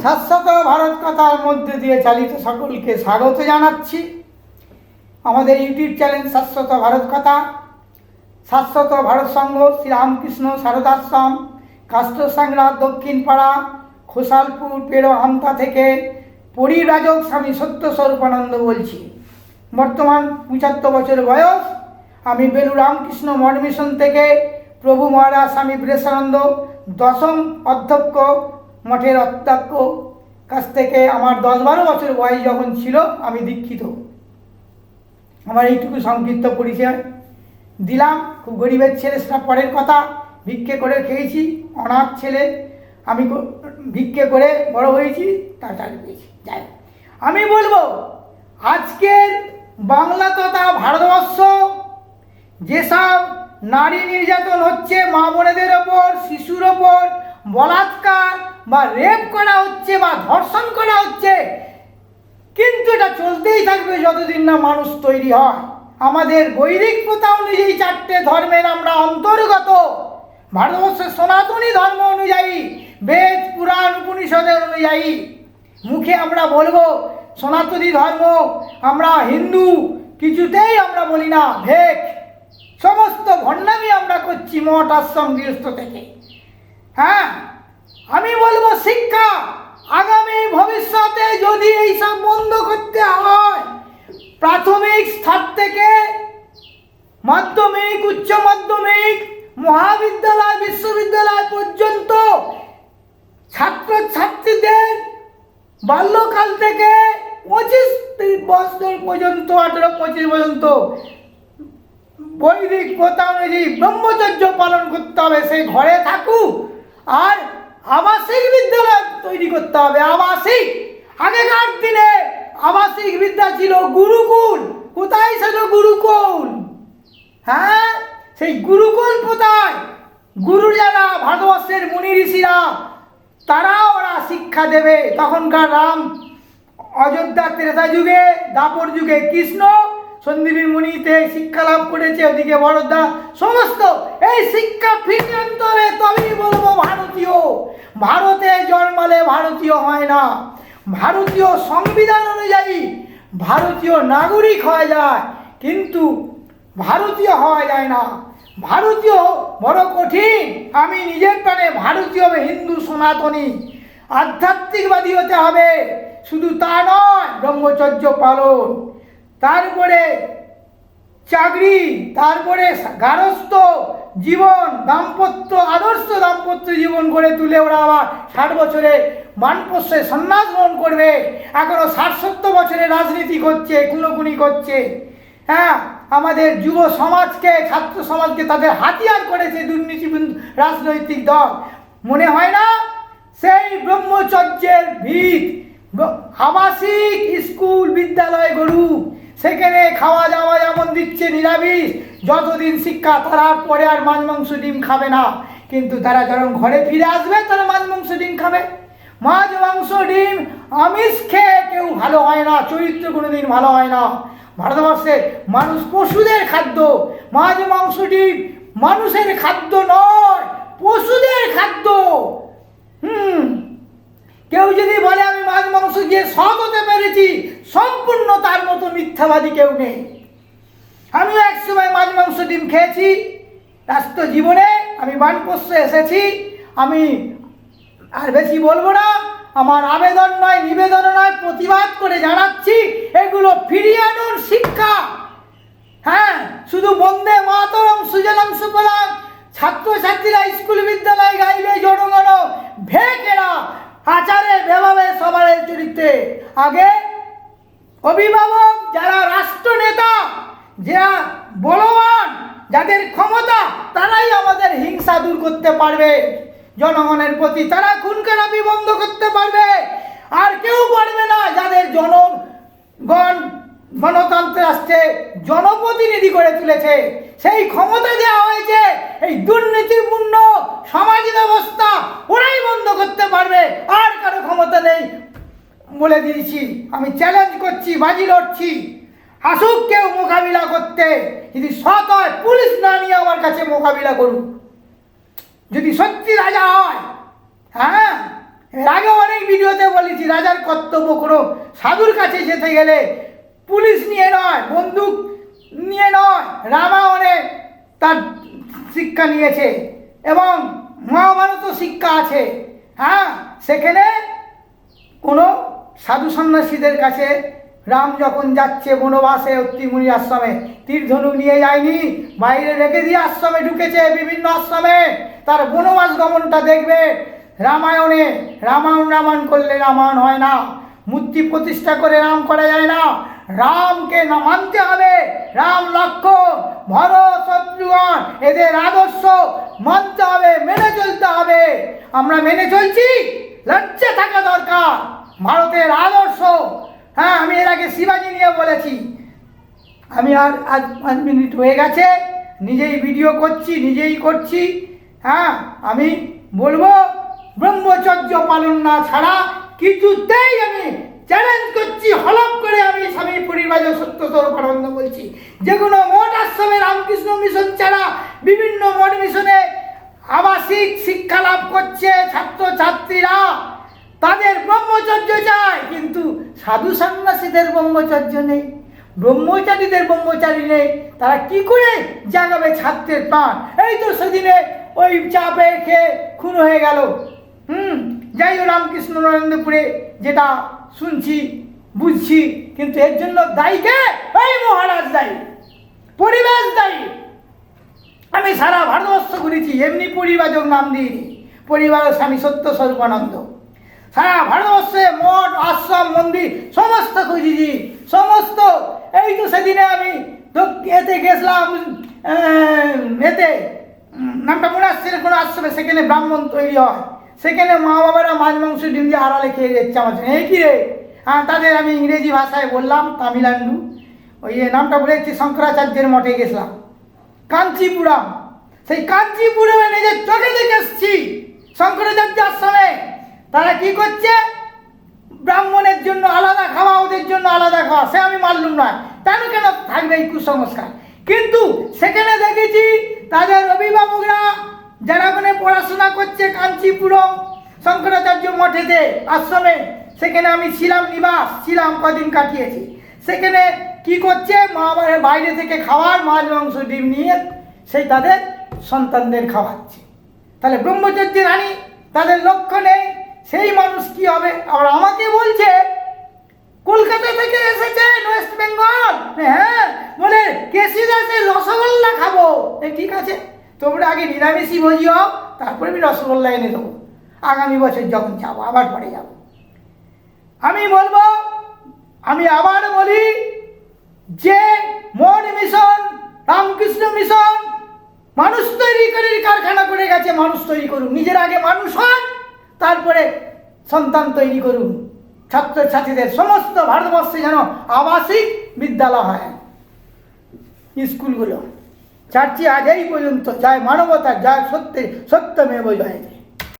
শাশ্বত ভারত কথার মধ্যে দিয়ে চালিত সকলকে স্বাগত জানাচ্ছি। আমাদের ইউটিউব চ্যানেল শাশ্বত ভারত কথা, শাশ্বত ভারত সংঘ, শ্রীরামকৃষ্ণ শারদাশ্রম, কাষ্টসাংরা, দক্ষিণ পাড়া, খোসালপুর, পেড়ো আমতা থেকে পরিরাজক স্বামী সত্য স্বরূপানন্দ বলছি। বর্তমান 75 বছর বয়স। আমি বেলু রামকৃষ্ণ মঠ মিশন থেকে প্রভু মহারাজ স্বামী বীরেশানন্দ দশম অধ্যক্ষ মঠের অধ্যক্ষ কাছ থেকে আমার 10-12 বছর বয়স যখন ছিল আমি দীক্ষিত। আমার এইটুকু সংক্ষিপ্ত পরিচয় দিলাম। খুব গরিবের ছেলে, সেটা পরের কথা। ভিক্ষে করে খেয়েছি, অনাথ ছেলে আমি, ভিক্ষে করে বড় হয়েছি, তার চাকরি পেয়েছি। যাই হোক, আমি বলবো আজকের বাংলা তথা ভারতবর্ষ যেসব নারী নির্যাতন হচ্ছে, মা বোনেদের ওপর, শিশুর ওপর বলাৎকার বা রেপ করা হচ্ছে বা ধর্ষণ করা হচ্ছে, কিন্তু এটা চলতেই থাকবে যতদিন না মানুষ তৈরি হয়। আমাদের বৈদিক প্রথা অনুযায়ী 4টে ধর্মের আমরা অন্তর্গত। ভারতবর্ষের সনাতনী ধর্ম অনুযায়ী, বেদ পুরাণ উপনিষদের অনুযায়ী মুখে আমরা বলবো সনাতনী ধর্ম, আমরা হিন্দু, কিছুতেই আমরা বলি না ভেক। সমস্ত ভণ্ডামি আমরা করছি মঠ আশ্রম গৃহস্থ থেকে। হ্যাঁ, আমি বলবো শিক্ষা আগামী ভবিষ্যতে যদি এইসব বন্ধ করতে হয়, প্রাথমিক স্তর থেকে মাধ্যমিক, উচ্চ মাধ্যমিক, মহাবিদ্যালয়, বিশ্ববিদ্যালয় পর্যন্ত ছাত্রছাত্রীদের বাল্যকাল থেকে 25 বছর পর্যন্ত, 18-25 পর্যন্ত বৈদিক প্রথা অনুযায়ী ব্রহ্মচর্য পালন করতে হবে। সে ঘরে থাকুক, আর আবাসিক বিদ্যালয় তৈরি করতে হবে। আবাসিক, আগেকার দিনে আবাসিক বিদ্যা ছিল গুরুকুল। কোথায় ছিল গুরুকুল? হ্যাঁ, সেই গুরুকুল কোথায়? গুরু যারা ভারতবর্ষের মুনি ঋষিরা, তারা ওরা শিক্ষা দেবে। তখনকার রাম অযোধ্যা, ত্রেতা যুগে, দাপর যুগে কৃষ্ণ, সন্দীপী মুনিতে শিক্ষা লাভ করেছে, ওদিকে বড়দা, সমস্ত এই শিক্ষা ফিরিয়ে আনতে হবে। তবেই বলবো ভারতীয়। ভারতে জন্মালে ভারতীয় হয় না। ভারতীয় সংবিধান অনুযায়ী ভারতীয় নাগরিক হওয়া যায়, কিন্তু ভারতীয় হওয়া যায় না। ভারতীয় বড় কঠিন। আমি নিজের প্রাণে ভারতীয় হবে, হিন্দু সনাতনী আধ্যাত্মিকবাদী হতে হবে। শুধু তা নয়, ব্রহ্মচর্য পালন, তারপরে চাকরি, তারপরে গারস্থ জীবন, দাম্পত্য, আদর্শ দাম্পত্য জীবন গড়ে তুলে ওরা আবার 60 বছরে বানপ্রস্থে সন্ন্যাস গ্রহণ করবে। এখনো 60-70 বছরে রাজনীতি করছে, খুনোখুনি করছে। হ্যাঁ, আমাদের যুব সমাজকে, ছাত্র সমাজকে তাদের হাতিয়ার করেছে দুর্নীতি রাজনৈতিক দল। মনে হয় না সেই ব্রহ্মচর্যের ভিত আবাসিক স্কুল বিদ্যালয় গড়ুক, সেখানে খাওয়া দাওয়া যেমন দিচ্ছে নিরামিষ, যতদিন শিক্ষা, তার পরে আর মাছ মাংস ডিম খাবে না। কিন্তু তারা যখন ঘরে ফিরে আসবে, তারা মাছ মাংস ডিম খাবে। মাছ মাংস ডিম আমিষ খেয়ে কেউ ভালো হয় না, চরিত্র কোনোদিন ভালো হয় না। ভারতবর্ষে মানুষ পশুদের খাদ্য, মাছ মাংস ডিম মানুষের খাদ্য নয়, পশুদের খাদ্য। কেউ যদি বলে আমি মাছ মাংস দিয়ে সৎ হতে পেরেছি, সম্পূর্ণ তার মতো মিথ্যাবাদী কেউ নেই। আমিও একসময় মাছ মাংস ডিম খেয়েছি। রাষ্ট্র জীবনে আমি বানপ্রস্থে এসেছি। আমি আর বেশি বলবো না। আমার আবেদন নয়, নিবেদন নয়, প্রতিবাদ করে জানাচ্ছি, এগুলো ফিরিয়ে আনুন শিক্ষা। হ্যাঁ, শুধু বন্দে মাতরম, সুজলাং সুফলাং, ছাত্রছাত্রীরা স্কুল বিদ্যালয় গাইবে জনগণ, ভেকেরা আচারে ব্যবহারে সবার চরিত্রে। আগে অভিভাবক, যারা রাষ্ট্রনেতা, যারা বলবান, যাদের ক্ষমতা, তারাই আমাদের হিংসা দূর করতে পারবে জনগণের প্রতি। তারা খুন খারাপি বন্ধ করতে পারবে, আর কেউ পারবে না। যাদের জনগণ গণতন্ত্র রাষ্ট্রে জনপ্রতিনিধি করে তুলেছে, সেই ক্ষমতা দেওয়া হয়েছে, এই দুর্নীতিপূর্ণ সমাজ ব্যবস্থা ওরাই বন্ধ করতে পারবে। আর কারো ক্ষমতা নেই বলে দিয়েছি। আমি চ্যালেঞ্জ করছি, বাজি লড়ছি, আসুক কেউ মোকাবিলা করতে। যদি সৎ হয়, পুলিশ না নিয়ে আমার কাছে মোকাবিলা করুক। যদি সত্যি রাজা হয়। হ্যাঁ, এর আগে অনেক ভিডিওতে বলেছি, রাজার কর্তব্য কোনো সাধুর কাছে যেতে গেলে পুলিশ নিয়ে নয়, বন্দুক নিয়ে নয়, রামায়ণে তার শিক্ষা নিয়েছে এবং মহাভারত শিক্ষা আছে। হ্যাঁ, সেখানে কোনো সাধু সন্ন্যাসীদের কাছে রাম যখন যাচ্ছে বনবাসে অত্রিমুনি আশ্রমে, তীর ধনুক নিয়ে যায়নি, বাইরে রেখে দিয়ে আশ্রমে ঢুকেছে, বিভিন্ন আশ্রমে তার বনবাস গমনটা দেখবে। রামায়ণে রামায়ণ করলে রামায়ণ হয় না, মূর্তি প্রতিষ্ঠা করে রাম করা যায় না। রামকে না মানতে হবে, রাম লক্ষ্মণ ভরত শত্রুঘ্ন এদের আদর্শ মানতে হবে, মেনে চলতে হবে। আমরা মেনে চলছি, লজ্জা থাকা দরকার ভারতের আদর্শ। হ্যাঁ, আমি এর আগে শিবাজি নিয়ে বলেছি। আমি আর আজ 5 মিনিট হয়ে গেছে, নিজেই ভিডিও করছি, নিজেই করছি। হ্যাঁ, আমি বলবো ব্রহ্মচর্য পালন না ছাড়া কিছুতেই, আমি চ্যালেঞ্জ করছি, হলফ করে আমি স্বামী পরিবারের সত্যস্বরূপানন্দ বলছি, যে কোনো মঠ আশ্রমে রামকৃষ্ণ মিশন ছাড়া বিভিন্ন মঠ মিশনে আবাসিক শিক্ষা লাভ করছে ছাত্রছাত্রীরা, তাদের ব্রহ্মচর্য চায়, কিন্তু সাধু সন্ন্যাসীদের ব্রহ্মচর্য নেই, ব্রহ্মচারীদের ব্রহ্মচারী নেই। তারা কি করে জাগাবে ছাত্রের প্রাণ? এই তো সেদিনে ওই চাপে খেয়ে খুন হয়ে গেল। যাই হোক, রামকৃষ্ণ নরেন্দ্রপুরে যেটা শুনছি বুঝছি, কিন্তু এর জন্য দায়ীকে এই মহারাজ দায়ী, পরিবেশ দায়ী। আমি সারা ভারতবর্ষ ঘুরেছি, এমনি পরিবারক নাম দিইনি, পরিবার স্বামী সত্য স্বরূপানন্দ। সারা ভারতবর্ষে মঠ আশ্রম মন্দির সমস্ত খুঁজেছি, সমস্ত। এই তো সেদিনে আমি এতে গেছিলাম, এতে নামটা মনে আসছে কোনো আশ্রমে, সেখানে ব্রাহ্মণ তৈরি হয়, সেখানে মা বাবারা মাছ মাংস ডিম দিয়ে আড়ালে খেয়ে যাচ্ছে আমার জন্য। এই কি রে? হ্যাঁ, তাদের আমি ইংরেজি ভাষায় বললাম, তামিলনাড়ু, ওই নামটা বলেছি, শঙ্করাচার্যের মঠে গেছিলাম, কাঞ্চিপুরম। সেই কাঞ্চিপুরমে নিজের চোখে দেখে এসছি শঙ্করাচার্য আশ্রমে তারা কি করছে, ব্রাহ্মণের জন্য আলাদা খাওয়া, ওদের জন্য আলাদা খাওয়া। সে আমি মানলুম না, কেন কেন থাকবে এই কুসংস্কার। কিন্তু সেখানে দেখেছি তাদের অভিভাবকরা যারা ওখানে পড়াশোনা করছে কাঞ্চিপুরম শঙ্করাচার্য মঠেতে আশ্রমে, সেখানে আমি ছিলাম, নিবাস ছিলাম, কদিন কাটিয়েছি। সেখানে কি করছে, মা বাবার বাইরে থেকে খাওয়ার মাছ মাংস ডিম নিয়ে সেই তাদের সন্তানদের খাওয়াচ্ছে। তাহলে ব্রহ্মচর্যের রানী তাদের লক্ষ্য নেই, সেই মানুষ কি হবে? আবার আমাকে বলছে কলকাতা থেকে এসেছে, ওয়েস্ট বেঙ্গল, হ্যাঁ, বলে কেসি দাসের রসগোল্লা খাবো। ঠিক আছে, তোমরা আগে নিরামিষই ভোজি হও, তারপরে আমি রসগোল্লা এনে দেবো, আগামী বছর যখন যাবো, আবার পরে যাব। আমি বলবো, আমি আবার বলি যে মঠ মিশন, রামকৃষ্ণ মিশন মানুষ তৈরি করে কারখানা করে গেছে, মানুষ তৈরি করুন, নিজের আগে মানুষ হন, তারপরে সন্তান তৈরি করুন। ছাত্রছাত্রীদের সমস্ত ভারতবর্ষে যেন আবাসিক বিদ্যালয় হয়, স্কুলগুলো। চাচ্ছি আজ এই পর্যন্ত, যায় মানবতা, যায় সত্যমেব জয়তে।